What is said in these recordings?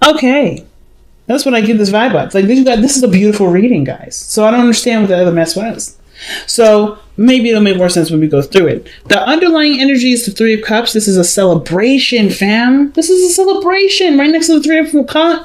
Okay. That's what I get this vibe of. Like, this is a beautiful reading, guys. So I don't understand what the other mess was. So maybe it'll make more sense when we go through it. The underlying energy is the Three of Cups. This is a celebration, fam. This is a celebration. Right next to the Three of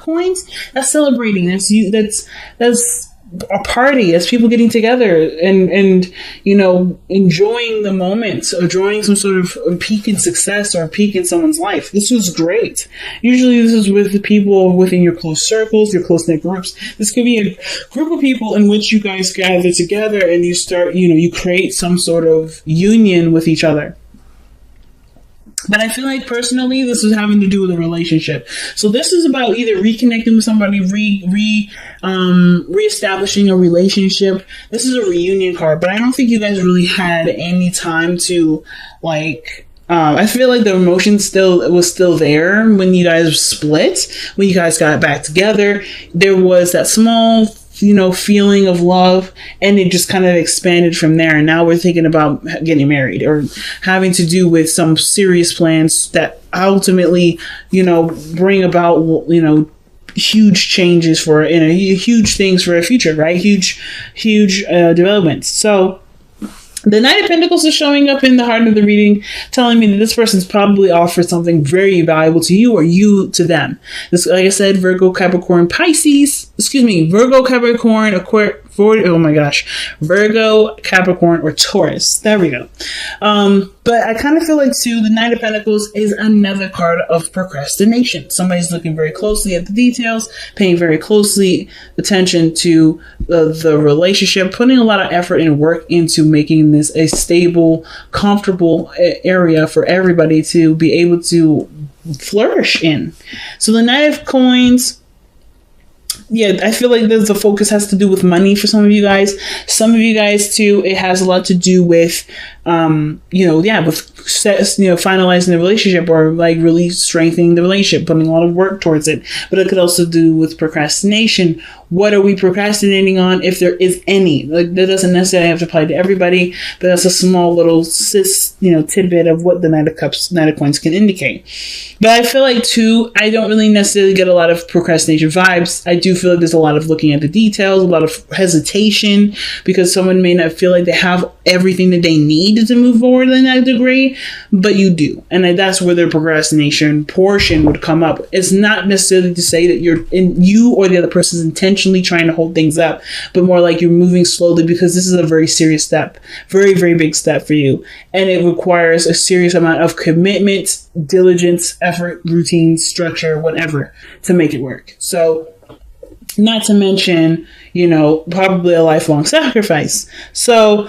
Coins, that's celebrating. That's a party. It's people getting together and enjoying the moments, or enjoying some sort of peak in success or a peak in someone's life. This was great. Usually this is with the people within your close circles, your close-knit groups. This could be a group of people in which you guys gather together and you start, you create some sort of union with each other. But I feel like personally, this is having to do with a relationship. So this is about either reconnecting with somebody, reestablishing a relationship. This is a reunion card, but I don't think you guys really had any time to I feel like the emotion was still there when you guys split, when you guys got back together. There was that small feeling of love, and it just kind of expanded from there. And now we're thinking about getting married or having to do with some serious plans that ultimately, bring about, huge changes huge things for a future, right? Huge developments. So the Knight of Pentacles is showing up in the heart of the reading, telling me that this person's probably offered something very valuable to you, or you to them. This, like I said, Virgo, Capricorn, Virgo, Capricorn, Virgo, Capricorn, or Taurus. There we go. But I kind of feel like, too, the Knight of Pentacles is another card of procrastination. Somebody's looking very closely at the details, paying very closely attention to the relationship, putting a lot of effort and work into making this a stable, comfortable area for everybody to be able to flourish in. So the Knight of Coins, yeah, I feel like the focus has to do with money for some of you guys. Some of you guys, too, it has a lot to do with, finalizing the relationship, or really strengthening the relationship, putting a lot of work towards it. But it could also do with procrastination. What are we procrastinating on, if there is any? That doesn't necessarily have to apply to everybody, but that's a small little tidbit of what the Knight of Coins can indicate. But I feel like, too, I don't really necessarily get a lot of procrastination vibes. I do feel like there's a lot of looking at the details, a lot of hesitation, because someone may not feel like they have everything that they need to move forward in that degree, but you do. And that's where the procrastination portion would come up. It's not necessarily to say that you or the other person is intentionally trying to hold things up, but more like you're moving slowly, because this is a very serious step, very, very big step for you. And it requires a serious amount of commitment, diligence, effort, routine, structure, whatever, to make it work. So, not to mention, probably a lifelong sacrifice. So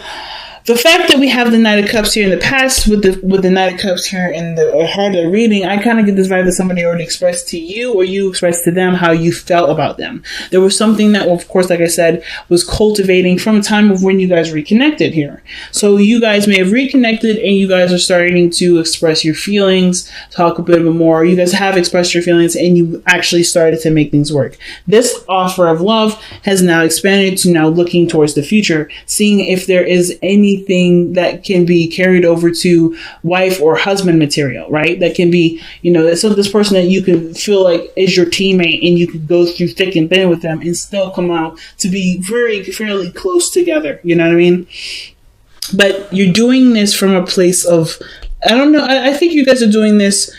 the fact that we have the Knight of Cups here in the past with the Knight of Cups here in the heart of the reading, I kind of get this vibe that somebody already expressed to you, or you expressed to them how you felt about them. There was something that, of course, like I said, was cultivating from a time of when you guys reconnected here. So you guys may have reconnected, and you guys are starting to express your feelings, talk a bit more. You guys have expressed your feelings, and you actually started to make things work. This offer of love has now expanded to now looking towards the future, seeing if there is anything that can be carried over to wife or husband material, right? That can be, so this person that you can feel like is your teammate, and you can go through thick and thin with them and still come out to be fairly close together. You know what I mean? But you're doing this from a place of, I don't know, I think you guys are doing this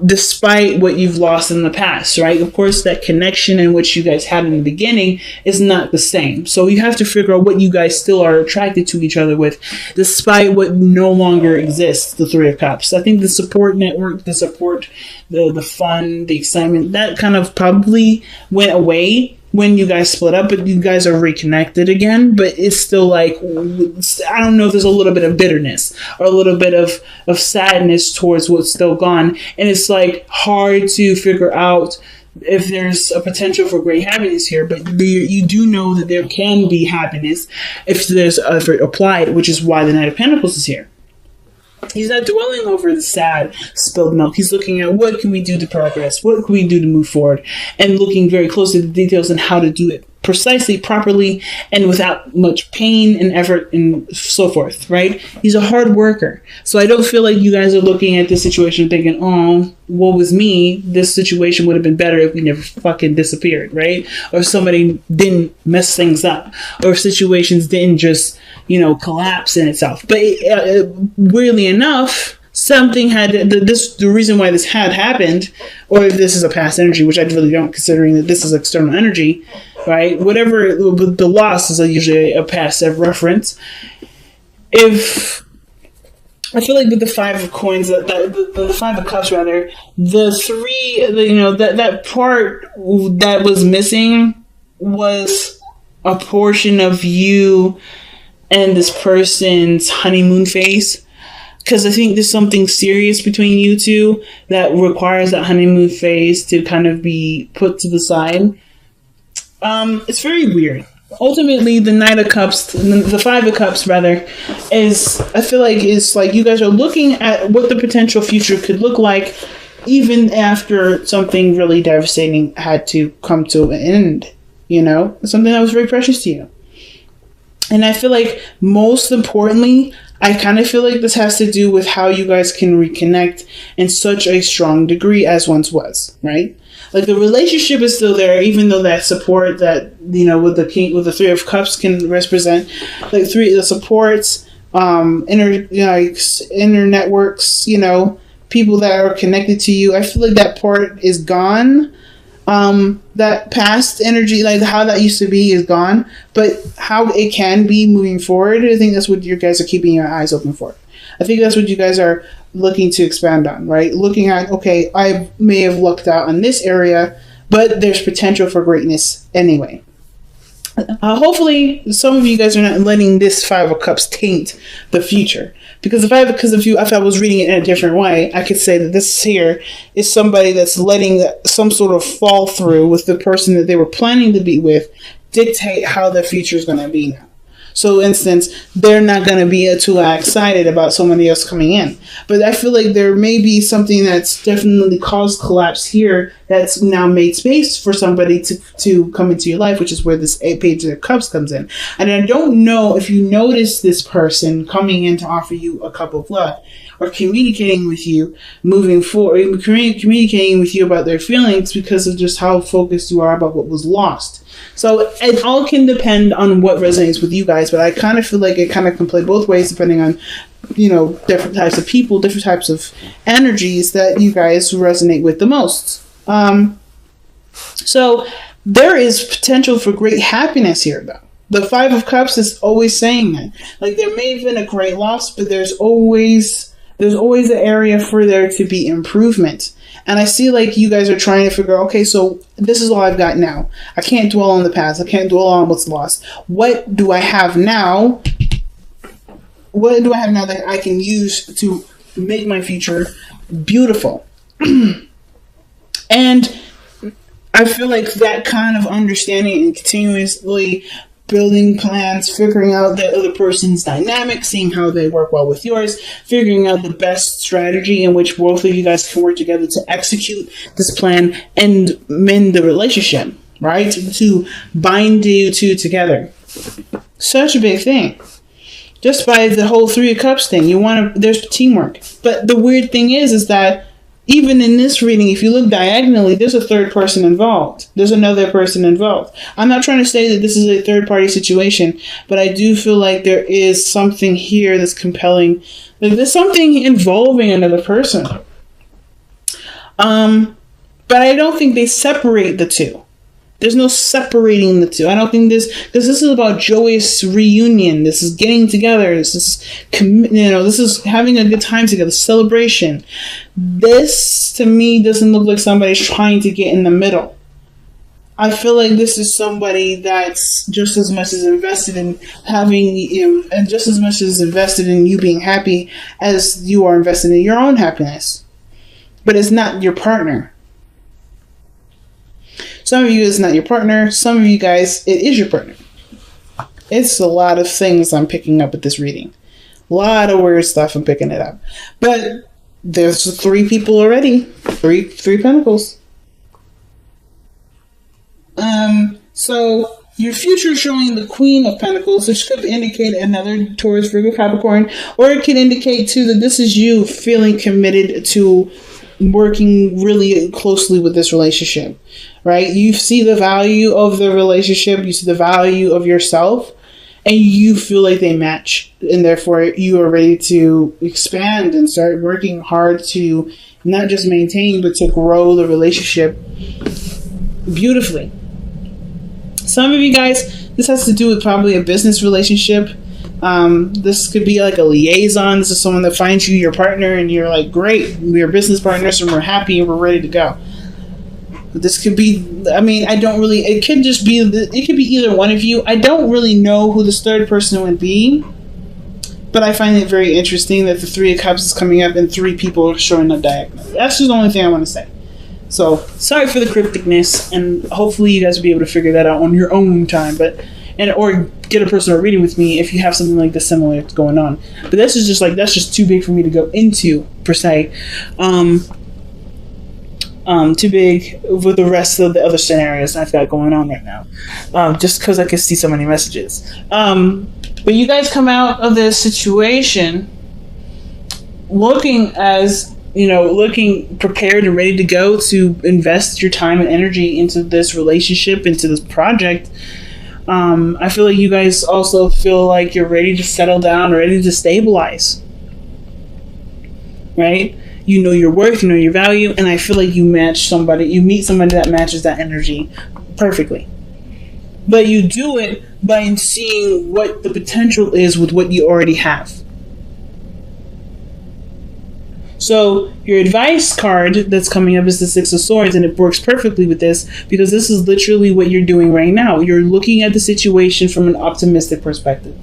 despite what you've lost in the past, right? Of course, that connection in which you guys had in the beginning is not the same. So you have to figure out what you guys still are attracted to each other with, despite what no longer exists, the Three of Cups. I think the support network, the support, the fun, the excitement, that kind of probably went away when you guys split up, but you guys are reconnected again. But it's still I don't know if there's a little bit of bitterness or a little bit of sadness towards what's still gone. And it's hard to figure out if there's a potential for great happiness here, but you do know that there can be happiness if there's effort applied, which is why the Knight of Pentacles is here. He's not dwelling over the sad spilled milk. He's looking at what can we do to progress? What can we do to move forward? And looking very closely at the details and how to do it. precisely, properly, and without much pain and effort and so forth, right? He's a hard worker. So I don't feel like you guys are looking at this situation thinking, oh, woe was me. This situation would have been better if we never fucking disappeared, right? Or if somebody didn't mess things up, or if situations didn't just, collapse in itself. But weirdly enough, something had the reason why this had happened, or if this is a past energy, which I really don't, considering that this is external energy, right? Whatever the loss is usually a past reference. If I feel like with the Five of Coins, the Five of Cups rather, the three, that part that was missing was a portion of you and this person's honeymoon phase. Because I think there's something serious between you two that requires that honeymoon phase to kind of be put to the side. It's very weird. Ultimately, the Knight of Cups, the Five of Cups rather, I feel like it's like you guys are looking at what the potential future could look like, even after something really devastating had to come to an end. Something that was very precious to you. And I feel like most importantly, I kind of feel like this has to do with how you guys can reconnect in such a strong degree as once was, right? Like the relationship is still there, even though that support that, with the Three of Cups can represent, like the supports, inner networks, people that are connected to you. I feel like that part is gone. That past energy, like how that used to be, is gone, but how it can be moving forward, I think that's what you guys are keeping your eyes open for. I think that's what you guys are looking to expand on, right? Looking at, okay, I may have lucked out on this area, but there's potential for greatness anyway. Hopefully, some of you guys are not letting this Five of Cups taint the future. Because if I was reading it in a different way, I could say that this here is somebody that's letting some sort of fall through with the person that they were planning to be with dictate how their future is going to be now. So, instance, they're not going to be too excited about somebody else coming in. But I feel like there may be something that's definitely caused collapse here that's now made space for somebody to come into your life, which is where this Page of Cups comes in. And I don't know if you notice this person coming in to offer you a cup of love or communicating with you moving forward, communicating with you about their feelings because of just how focused you are about what was lost. So it all can depend on what resonates with you guys, but I kind of feel like it kind of can play both ways depending on, different types of people, different types of energies that you guys resonate with the most. So there is potential for great happiness here, though. The Five of Cups is always saying that. Like, there may have been a great loss, but there's always an area for there to be improvement. And I see like you guys are trying to figure out, okay, so this is all I've got now. I can't dwell on the past. I can't dwell on what's lost. What do I have now? What do I have now that I can use to make my future beautiful? And I feel like that kind of understanding and continuously building plans, figuring out the other person's dynamic, seeing how they work well with yours, figuring out the best strategy in which both of you guys can work together to execute this plan and mend the relationship, right? To bind you two together. Such a big thing. Just by the whole Three of Cups thing, there's teamwork. But the weird thing is that even in this reading, if you look diagonally, there's a third person involved. There's another person involved. I'm not trying to say that this is a third party situation, but I do feel like there is something here that's compelling. Like there's something involving another person. But I don't think they separate the two. There's no separating the two. I don't think because this is about joyous reunion. This is getting together. This is having a good time together, celebration. This, to me, doesn't look like somebody's trying to get in the middle. I feel like this is somebody that's just as much as invested in having, and just as much as invested in you being happy as you are invested in your own happiness. But it's not your partner. Some of you is not your partner. Some of you guys, it is your partner. It's a lot of things I'm picking up with this reading. A lot of weird stuff I'm picking it up. But there's 3 people already. Three pentacles. So Your future is showing the Queen of Pentacles, which could indicate another Taurus, Virgo, Capricorn, or it could indicate too that this is you feeling committed to working really closely with this relationship, right? You see the value of the relationship, you see the value of yourself, and you feel like they match, and therefore you are ready to expand and start working hard to not just maintain, but to grow the relationship beautifully. Some of you guys, this has to do with probably a business relationship. This could be like a liaison. This is someone that finds you your partner and you're like, great, we're business partners and we're happy and we're ready to go. This could be, I mean, I don't really, it could just be, it could be either one of you. I don't really know who this third person would be, but I find it very interesting that the Three of Cups is coming up and three people are showing up diagonally. That's just the only thing I want to say. So, sorry for the crypticness, and hopefully you guys will be able to figure that out on your own time, or get a personal reading with me if you have something like this similar going on. But this is just like, that's just too big for me to go into, per se. Too big with the rest of the other scenarios I've got going on right now. Just because I can see so many messages. But you guys come out of this situation looking looking prepared and ready to go to invest your time and energy into this relationship, into this project. I feel like you guys also feel like you're ready to settle down, ready to stabilize. Right? You know your worth, you know your value, and I feel like you meet somebody that matches that energy perfectly. But you do it by seeing what the potential is with what you already have. So your advice card that's coming up is the Six of Swords, and it works perfectly with this because this is literally what you're doing right now. You're looking at the situation from an optimistic perspective.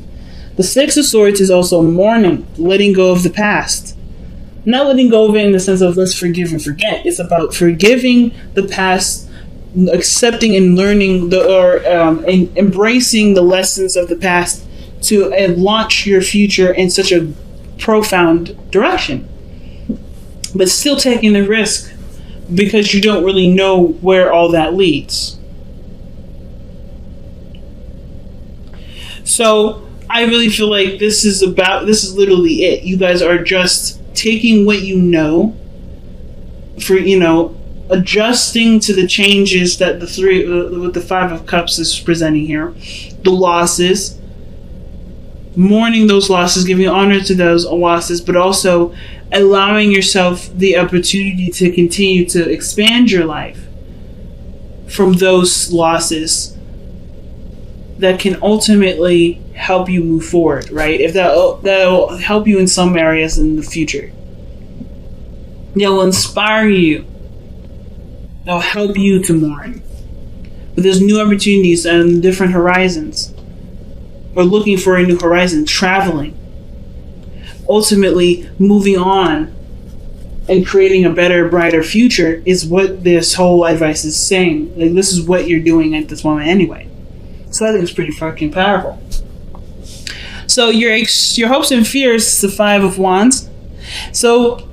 The Six of Swords is also mourning, letting go of the past. Not letting go of it in the sense of let's forgive and forget. It's about forgiving the past, accepting and learning and embracing the lessons of the past to launch your future in such a profound direction. But still taking the risk because you don't really know where all that leads. So I really feel like this is literally it. You guys are just taking what you know for, adjusting to the changes that with the Five of Cups is presenting here. The losses, mourning those losses, giving honor to those losses, but also allowing yourself the opportunity to continue to expand your life from those losses that can ultimately help you move forward, right? If that'll help you in some areas in the future. They'll inspire you. They'll help you to mourn. But there's new opportunities and different horizons. Or looking for a new horizon, traveling. Ultimately, moving on and creating a better, brighter future is what this whole advice is saying. Like, this is what you're doing at this moment anyway. So I think it's pretty fucking powerful. So your hopes and fears is the Five of Wands. So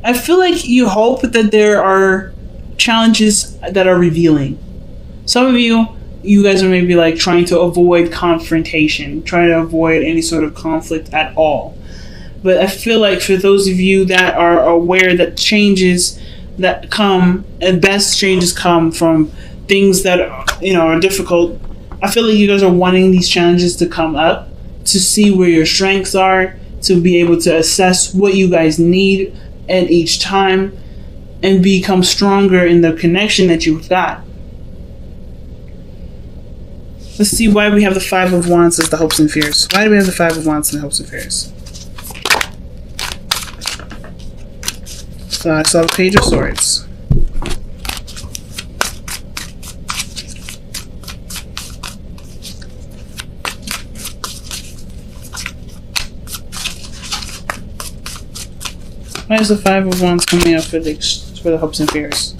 I feel like you hope that there are challenges that are revealing. Some of you guys are maybe like trying to avoid confrontation, trying to avoid any sort of conflict at all. But I feel like for those of you that are aware that changes that come, and best changes come from things that are difficult, I feel like you guys are wanting these challenges to come up to see where your strengths are, to be able to assess what you guys need at each time, and become stronger in the connection that you've got. Let's see why we have the Five of Wands as the hopes and fears. Why do we have the Five of Wands and the hopes and fears? So I saw the Page of Swords. Why is the Five of Wands coming up for the hopes and fears?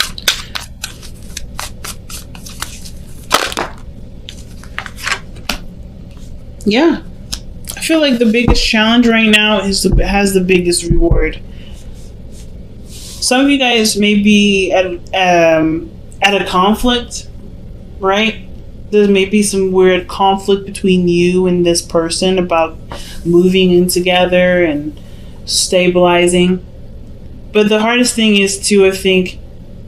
Yeah, I feel like the biggest challenge right now has the biggest reward. Some of you guys may be at a conflict, right? There may be some weird conflict between you and this person about moving in together and stabilizing. But the hardest thing is too, I think,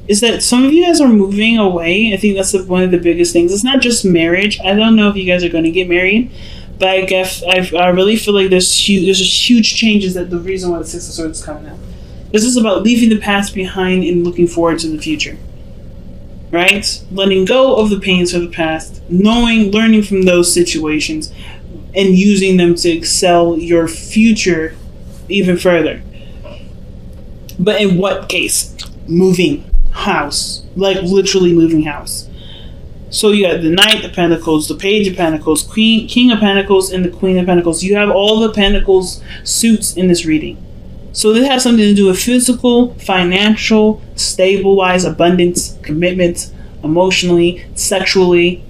is that some of you guys are moving away. I think that's one of the biggest things. It's not just marriage. I don't know if you guys are going to get married, but I guess I really feel like there's huge changes. That the reason why the Six of Swords is coming out. This is about leaving the past behind and looking forward to the future. Right? Letting go of the pains of the past, learning from those situations, and using them to excel your future even further. But in what case? Moving house. Like literally moving house. So you got the Knight of Pentacles, the Page of Pentacles, King of Pentacles, and the Queen of Pentacles. You have all the Pentacles suits in this reading. So this has something to do with physical, financial, stable-wise, abundance, commitment, emotionally, sexually.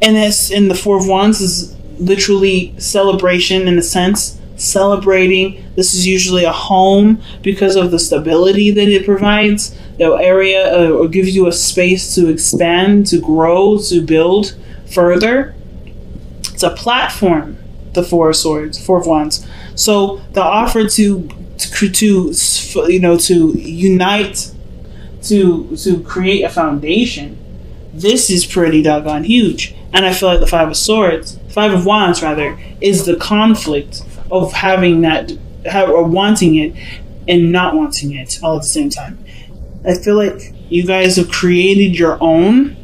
And the Four of Wands is literally celebration in a sense. Celebrating. This is usually a home because of the stability that it provides. The area or gives you a space to expand, to grow, to build further. It's a platform. The Four of Swords, Four of Wands. So the offer to unite, to create a foundation. This is pretty doggone huge. And I feel like the Five of Wands rather, is the conflict of having that, or wanting it and not wanting it all at the same time. I feel like you guys have created your own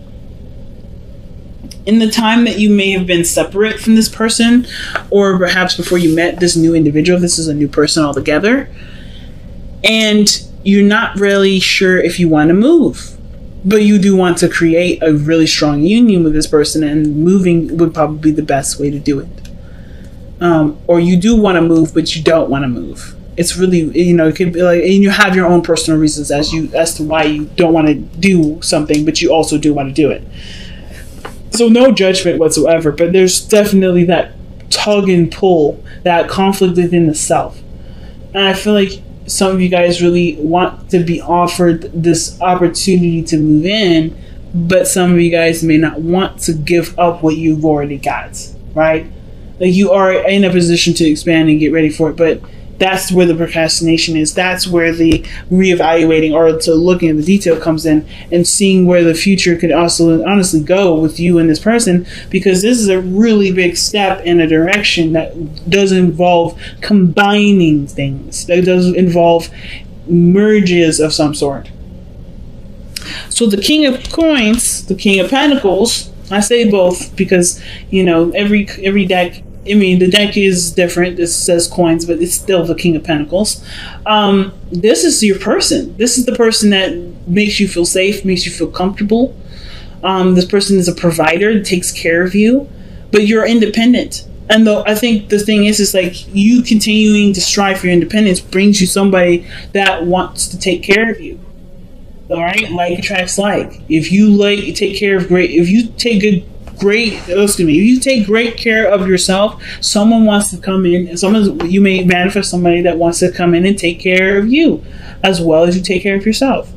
in the time that you may have been separate from this person, or perhaps before you met this new individual. This is a new person altogether, and you're not really sure if you want to move, but you do want to create a really strong union with this person, and moving would probably be the best way to do it. Or you do want to move, but you don't want to move. It's really, it could be like, and you have your own personal reasons as to why you don't want to do something, but you also do want to do it. So no judgment whatsoever, but there's definitely that tug and pull, that conflict within the self. And I feel like some of you guys really want to be offered this opportunity to move in, but some of you guys may not want to give up what you've already got, right? Like you are in a position to expand and get ready for it, but that's where the procrastination is. That's where the reevaluating or to looking at the detail comes in, and seeing where the future could also honestly go with you and this person, because this is a really big step in a direction that does involve combining things. That does involve merges of some sort. So the King of Coins, the King of Pentacles, I say both because, every deck, the deck is different. It says coins, but it's still the King of Pentacles. This is your person. This is the person that makes you feel safe, makes you feel comfortable. This person is a provider, takes care of you, but you're independent. And though I think the thing is like you continuing to strive for your independence brings you somebody that wants to take care of you. All right, like attracts like. If you take care of if you take great care of yourself, someone wants to come in, and you may manifest somebody that wants to come in and take care of you as well as you take care of yourself.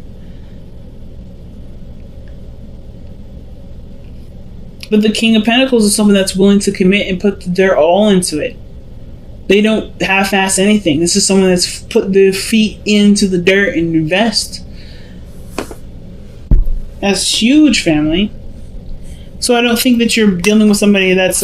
But the King of Pentacles is someone that's willing to commit and put their all into it. They don't half-ass anything. This is someone that's put their feet into the dirt and invest. That's huge, family. So I don't think that you're dealing with somebody that's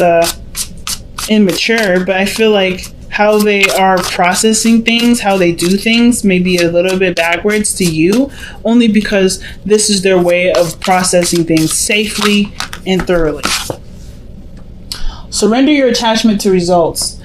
immature, but I feel like how they are processing things, how they do things, may be a little bit backwards to you, only because this is their way of processing things safely and thoroughly. Surrender your attachment to results.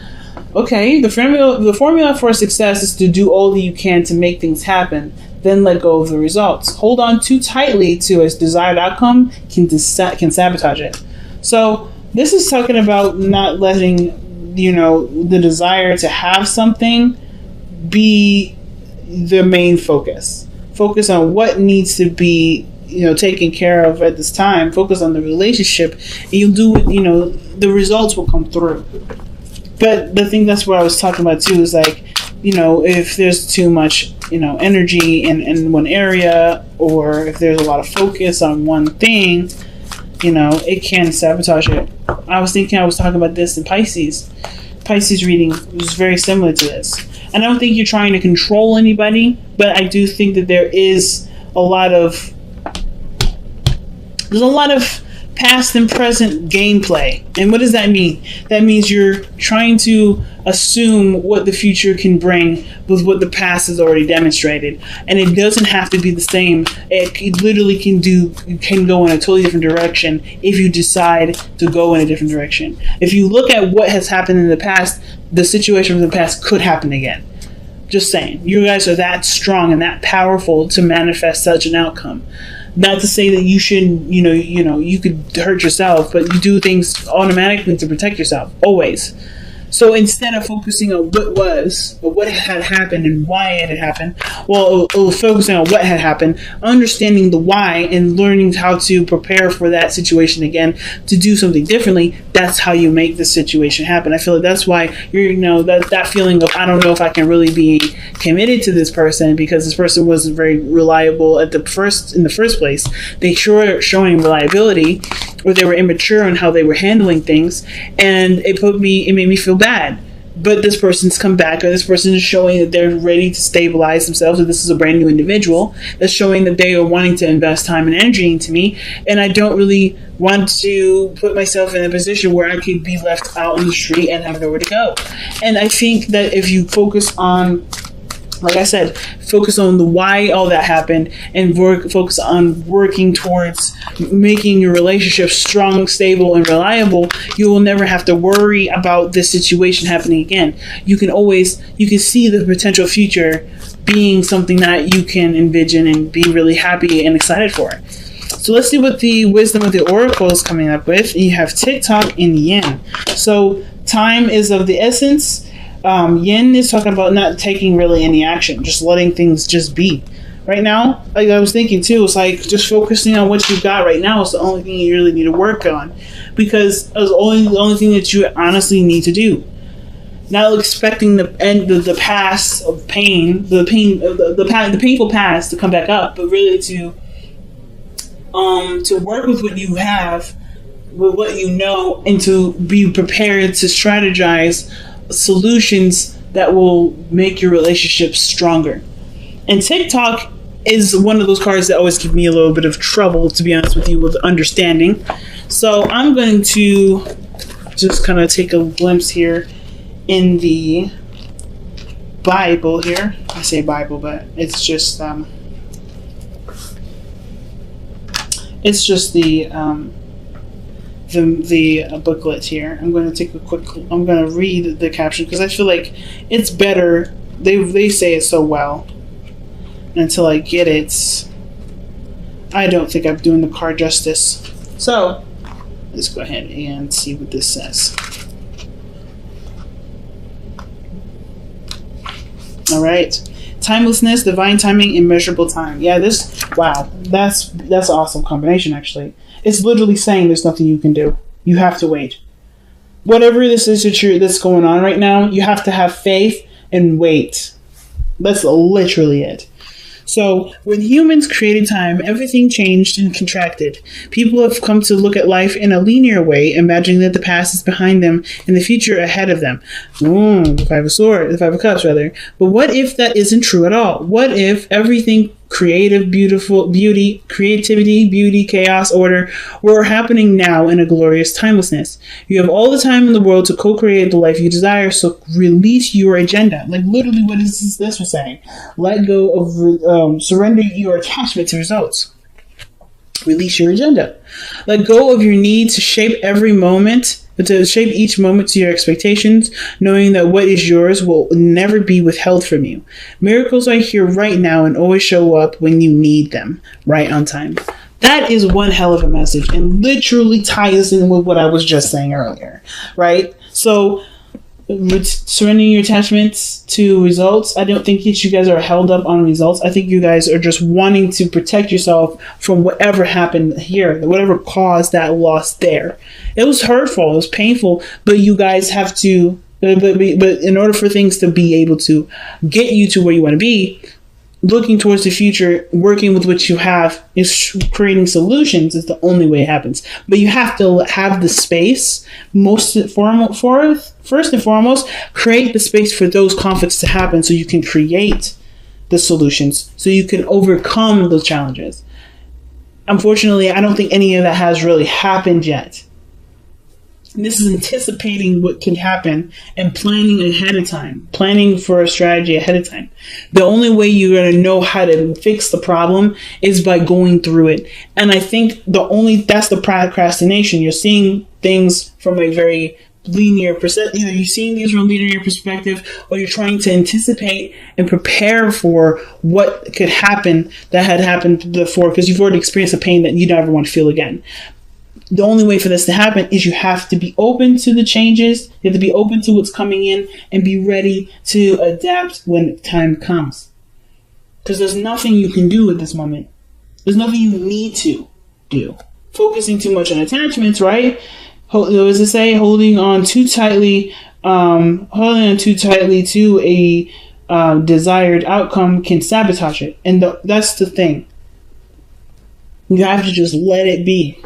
Okay, the formula for success is to do all that you can to make things happen, then let go of the results. Hold on too tightly to a desired outcome can sabotage it. So this is talking about not letting, the desire to have something be the main focus. Focus on what needs to be, taken care of at this time. Focus on the relationship, and you'll do it, the results will come through. But the thing that's what I was talking about too is like, if there's too much, energy in one area, or if there's a lot of focus on one thing, it can sabotage it. I was talking about this in Pisces. Pisces reading was very similar to this. And I don't think you're trying to control anybody, but I do think that there's a lot of past and present gameplay. And what does that mean? That means you're trying to assume what the future can bring with what the past has already demonstrated. And it doesn't have to be the same. It literally can go in a totally different direction if you decide to go in a different direction. If you look at what has happened in the past, the situation from the past could happen again. Just saying. You guys are that strong and that powerful to manifest such an outcome. Not to say that you shouldn't, you could hurt yourself, but you do things automatically to protect yourself, always. So instead of focusing on what was, or what had happened and why it had happened, focusing on what had happened, understanding the why and learning how to prepare for that situation again to do something differently, that's how you make the situation happen. I feel like that's why that feeling of, I don't know if I can really be committed to this person because this person wasn't very reliable in the first place. They sure showing reliability, or they were immature in how they were handling things, and it made me feel bad. But this person's come back, or this person is showing that they're ready to stabilize themselves, or this is a brand new individual that's showing that they are wanting to invest time and energy into me, and I don't really want to put myself in a position where I could be left out in the street and have nowhere to go. And I think that if you focus on, like I said, focus on the why all that happened, and focus on working towards making your relationship strong, stable, and reliable, you will never have to worry about this situation happening again. You can see the potential future being something that you can envision and be really happy and excited for. So let's see what the wisdom of the oracle is coming up with. You have TikTok and Yin. So time is of the essence. Yin is talking about not taking really any action, just letting things just be. Right now, like I was thinking too, it's like just focusing on what you got right now is the only thing you really need to work on, because it's the only thing that you honestly need to do. Not expecting the past of pain, the painful past to come back up, but really to work with what you have, with what you know, and to be prepared to strategize solutions that will make your relationship stronger. And TikTok is one of those cards that always give me a little bit of trouble, to be honest with you, with understanding. So I'm going to just kind of take a glimpse here in the Bible here. I say Bible, but it's just the booklet here. I'm going to read the caption because I feel like it's better. They say it so well. Until I get it, I don't think I'm doing the card justice. So let's go ahead and see what this says. All right. Timelessness, divine timing, immeasurable time. Yeah, that's an awesome combination, actually. It's literally saying there's nothing you can do. You have to wait. Whatever this is that's going on right now, you have to have faith and wait. That's literally it. So, when humans created time, everything changed and contracted. People have come to look at life in a linear way, imagining that the past is behind them and the future ahead of them. The Five of Cups, rather. But what if that isn't true at all? What if everything creativity, beauty, chaos, order were happening now in a glorious timelessness? You have all the time in the world to co-create the life you desire, so release your agenda. Like literally what is this was saying? Let go of, surrender your attachment to results. Release your agenda. Let go of your need to shape each moment to your expectations, knowing that what is yours will never be withheld from you. Miracles are here right now and always show up when you need them, right on time. That is one hell of a message and literally ties in with what I was just saying earlier, right? So, surrendering your attachments to results, I don't think that you guys are held up on results. I think you guys are just wanting to protect yourself from whatever happened here, whatever caused that loss there. It was hurtful, it was painful, but you guys have to, but in order for things to be able to get you to where you want to be, looking towards the future, working with what you have, is creating solutions is the only way it happens. But you have to have the space, first and foremost, create the space for those conflicts to happen so you can create the solutions, so you can overcome those challenges. Unfortunately, I don't think any of that has really happened yet. And this is anticipating what can happen and planning ahead of time, planning for a strategy ahead of time. The only way you're going to know how to fix the problem is by going through it. And I think that's the procrastination. You're seeing things from a very linear perspective. Either you're seeing these from a linear perspective, or you're trying to anticipate and prepare for what could happen that had happened before, because you've already experienced a pain that you never want to feel again. The only way for this to happen is you have to be open to the changes. You have to be open to what's coming in and be ready to adapt when time comes. Because there's nothing you can do at this moment. There's nothing you need to do. Focusing too much on attachments, right? What does it say? Holding on too tightly to a desired outcome can sabotage it. And that's the thing. You have to just let it be.